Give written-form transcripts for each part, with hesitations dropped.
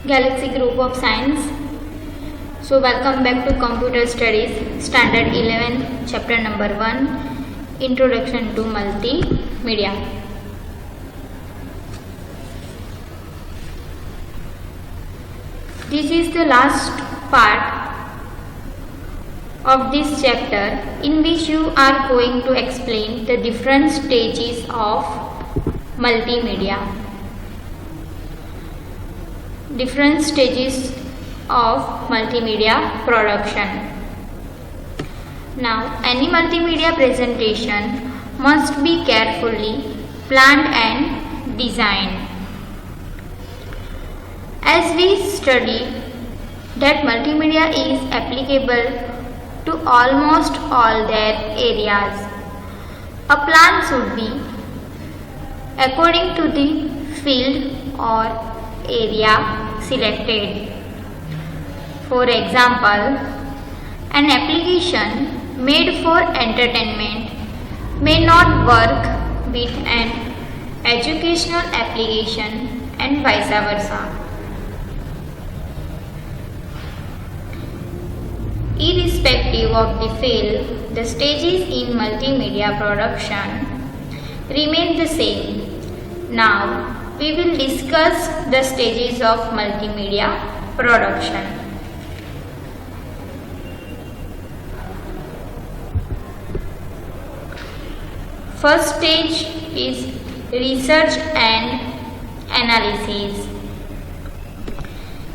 Galaxy Group of Science. So welcome back to Computer Studies, Standard 11, Chapter number 1, Introduction to Multimedia. This is the last part of this chapter in which you are going to explain the different stages of multimedia. Different stages of multimedia production. Now, any multimedia presentation must be carefully planned and designed. As we study that multimedia is applicable to almost all their areas, a plan should be according to the field or area selected. For example, an application made for entertainment may not work with an educational application and vice versa. Irrespective of the field, the stages in multimedia production remain the same. Now, we will discuss the stages of multimedia production. First stage is research and analysis.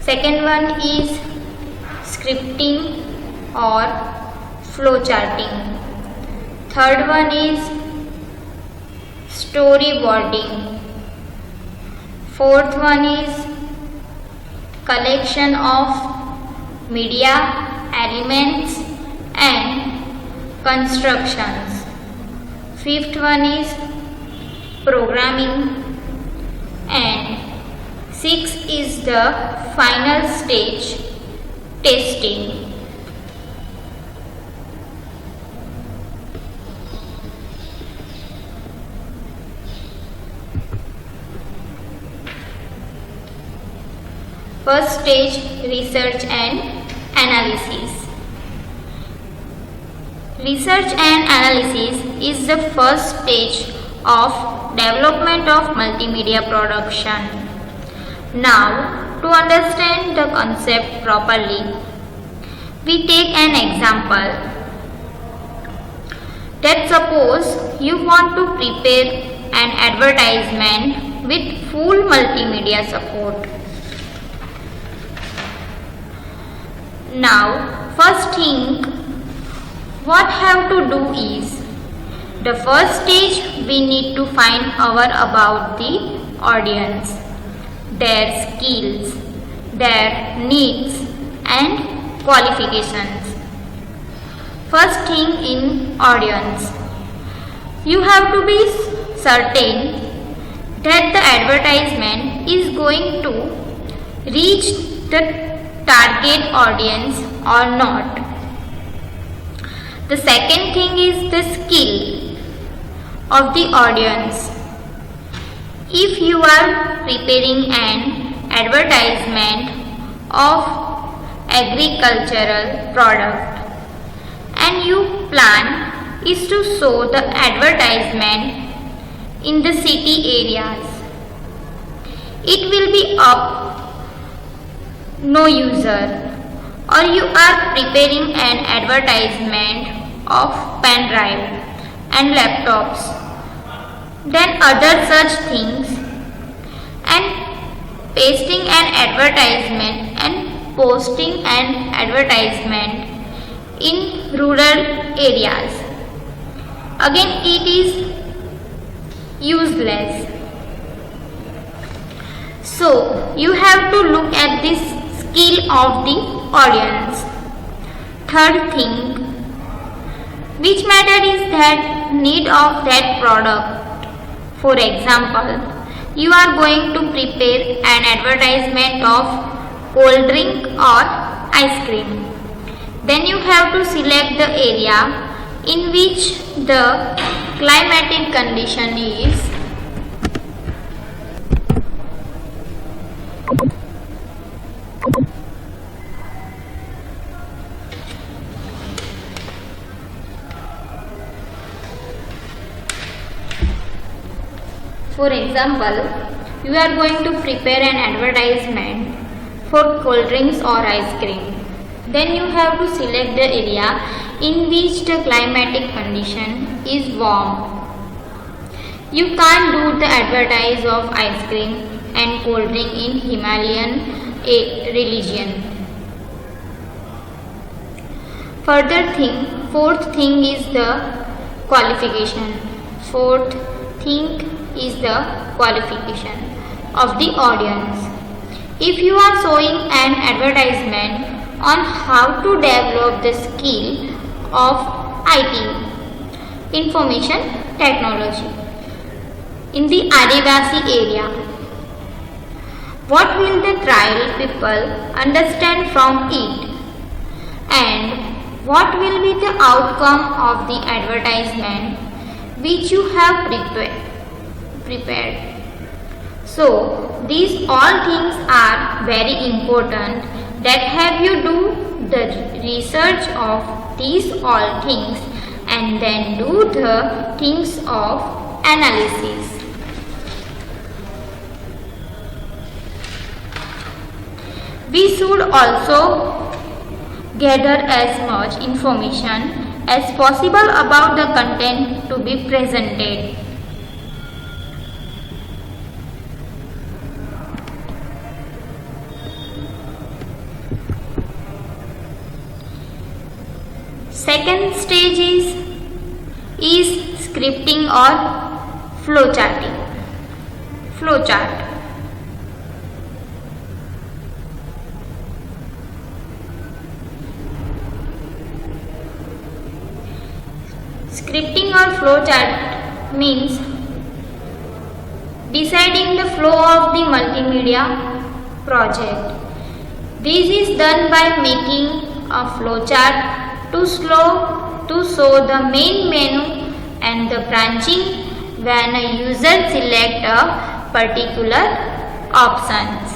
Second one is scripting or flowcharting. Third one is storyboarding. Fourth one is collection of media elements and constructions. Fifth one is programming, and sixth is the final stage, testing. First stage, research and analysis. Research and analysis is the first stage of development of multimedia production. Now, to understand the concept properly, we take an example. That suppose you want to prepare an advertisement with full multimedia support. Now, first thing what have to do is, the first stage we need to find out about the audience, their skills, their needs and qualifications. First thing in audience, you have to be certain that the advertisement is going to reach the target audience or not. The second thing is the skill of the audience. If you are preparing an advertisement of agricultural product and your plan is to show the advertisement in the city areas, it will be up no user, or you are preparing an advertisement of pen drive and laptops, then other such things, and pasting an advertisement and posting an advertisement in rural areas, again it is useless. So you have to look at this skill of the audience. Third thing which matter is that need of that product. For example, you are going to prepare an advertisement of cold drink or ice cream. Then you have to select the area in which the climatic condition is For example, you are going to prepare an advertisement for cold drinks or ice cream. Then you have to select the area in which the climatic condition is warm. You can't do the advertise of ice cream and cold drink in Himalayan region. Fourth thing is the qualification. Fourth thing is the qualification of the audience. If you are showing an advertisement on how to develop the skill of IT, information technology, in the Adivasi area, what will the trial people understand from it, and what will be the outcome of the advertisement which you have prepared? So, these all things are very important, that have you do the research of these all things and then do the things of analysis. We should also gather as much information as possible about the content to be presented. Second stage is scripting or flowcharting. Flowchart. Scripting or flowchart means deciding the flow of the multimedia project. This is done by making a flowchart to show the main menu and the branching when a user select a particular options.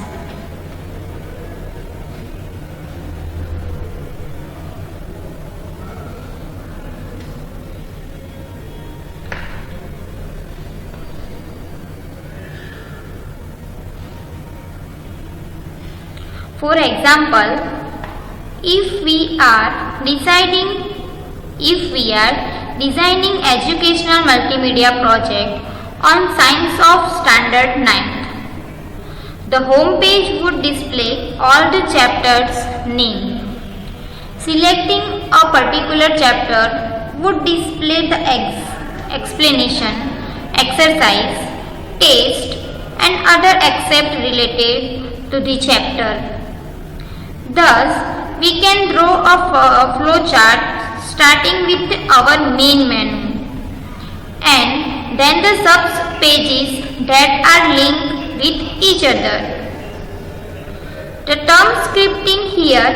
For example, if we are designing educational multimedia project on Science of Standard 9, the home page would display all the chapters name. Selecting a particular chapter would display the explanation, exercise, test and other except related to the chapter. Thus, we can draw a flow chart starting with our main menu and then the sub pages that are linked with each other. The term scripting here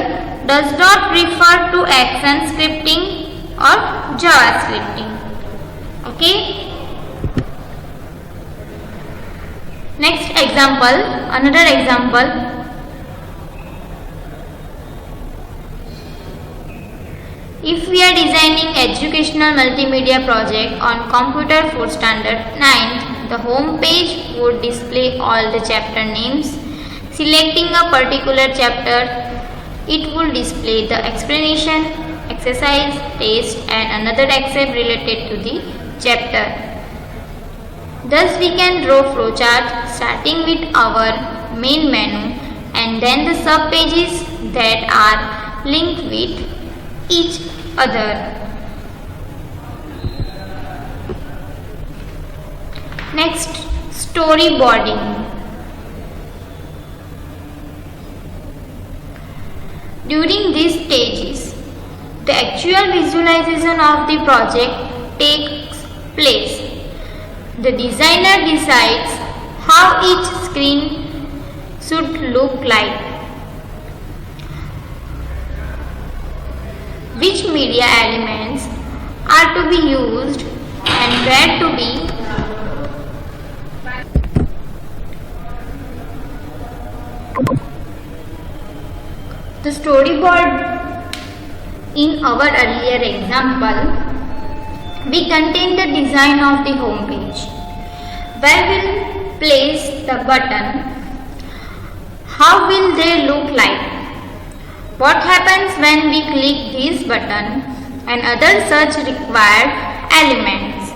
does not refer to action scripting or Java scripting. Okay? Next example, another example. If we are designing educational multimedia project on computer for standard 9, the home page would display all the chapter names. Selecting a particular chapter, it will display the explanation, exercise, test and another except related to the chapter. Thus we can draw flowchart starting with our main menu and then the sub pages that are linked with each other. Next, storyboarding. During these stages, the actual visualization of the project takes place. The designer decides how each screen should look like, which media elements are to be used and where to be. The storyboard in our earlier example, we contain the design of the home page. Where will place the button? How will they look like? What happens when we click this button and other such required elements?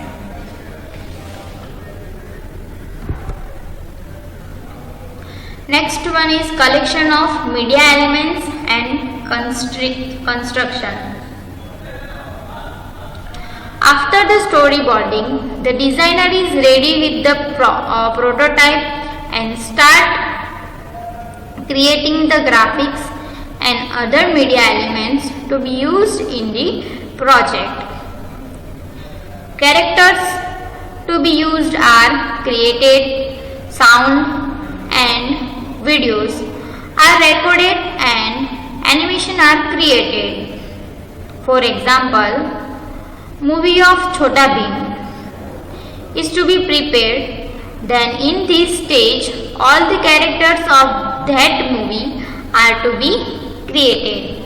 Next one is collection of media elements and construction. After the storyboarding, the designer is ready with the prototype and start creating the graphics and other media elements to be used in the project. Characters to be used are created, sound and videos are recorded and animation are created. For example, movie of Chhota Bheem is to be prepared. Then in this stage, all the characters of that movie are to be created.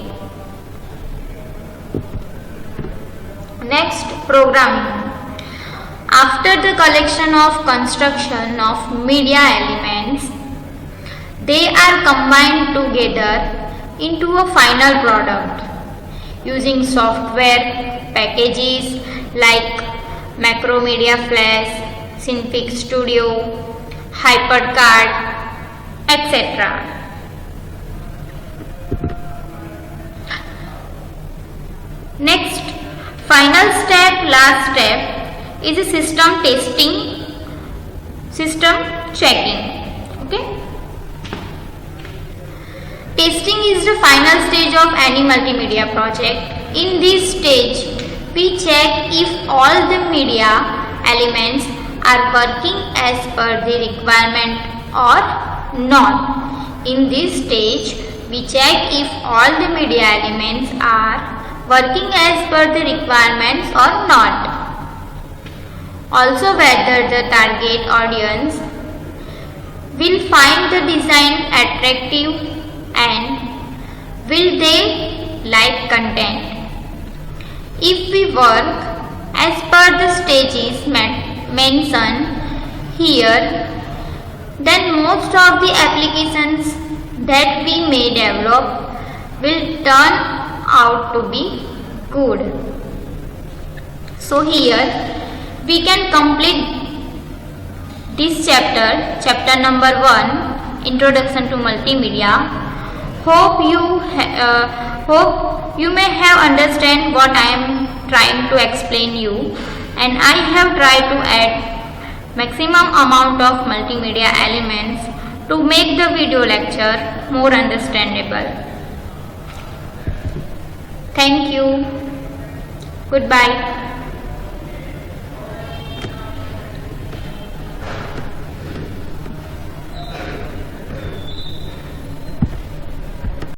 Next, programming. After the collection of construction of media elements, they are combined together into a final product using software packages like Macromedia Flash, Synfig Studio, HyperCard, etc. Next, final step, last step is a system testing, system checking. Okay. Testing is the final stage of any multimedia project. In this stage, we check if all the media elements are working as per the requirement or not. In this stage, we check if all the media elements are working as per the requirements or not. Also, whether the target audience will find the design attractive and will they like content. If we work as per the stages mentioned here, then most of the applications that we may develop will turn out to be good. So here we can complete this chapter number 1, Introduction to Multimedia. Hope you may have understand what I am trying to explain you, and I have tried to add maximum amount of multimedia elements to make the video lecture more understandable. Thank you. Goodbye.